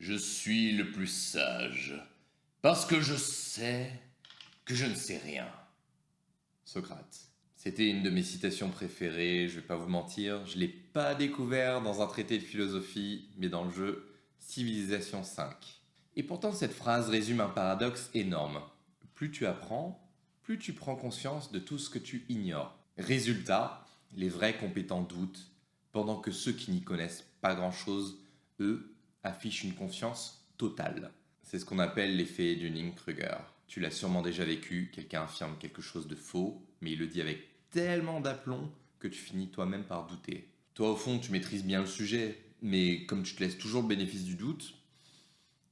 Je suis le plus sage, parce que je sais que je ne sais rien. Socrate. C'était une de mes citations préférées, je vais pas vous mentir, je l'ai pas découvert dans un traité de philosophie, mais dans le jeu Civilisation 5. Et pourtant cette phrase résume un paradoxe énorme. Plus tu apprends, plus tu prends conscience de tout ce que tu ignores. Résultat, les vrais compétents doutent, pendant que ceux qui n'y connaissent pas grand-chose, eux, affichent une confiance totale. C'est ce qu'on appelle l'effet Dunning-Kruger. Tu l'as sûrement déjà vécu, quelqu'un affirme quelque chose de faux, mais il le dit avec tellement d'aplomb que tu finis toi-même par douter. Toi, au fond, tu maîtrises bien le sujet, mais comme tu te laisses toujours le bénéfice du doute,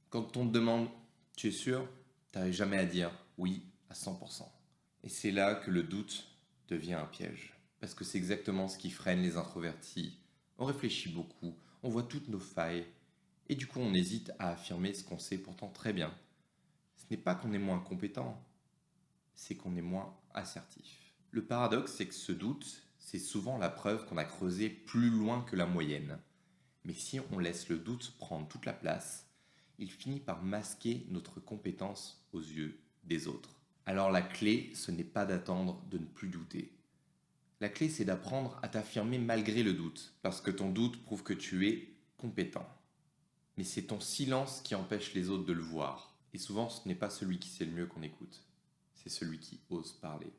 quand on te demande « tu es sûr ?», t'arrives jamais à dire « oui » à 100%. Et c'est là que le doute devient un piège. Parce que c'est exactement ce qui freine les introvertis. On réfléchit beaucoup, on voit toutes nos failles, et du coup on hésite à affirmer ce qu'on sait pourtant très bien. Ce n'est pas qu'on est moins compétent, c'est qu'on est moins assertif. Le paradoxe, c'est que ce doute, c'est souvent la preuve qu'on a creusé plus loin que la moyenne. Mais si on laisse le doute prendre toute la place, il finit par masquer notre compétence aux yeux des autres. Alors la clé, ce n'est pas d'attendre de ne plus douter. La clé, c'est d'apprendre à t'affirmer malgré le doute, parce que ton doute prouve que tu es compétent. Mais c'est ton silence qui empêche les autres de le voir. Et souvent, ce n'est pas celui qui sait le mieux qu'on écoute, c'est celui qui ose parler.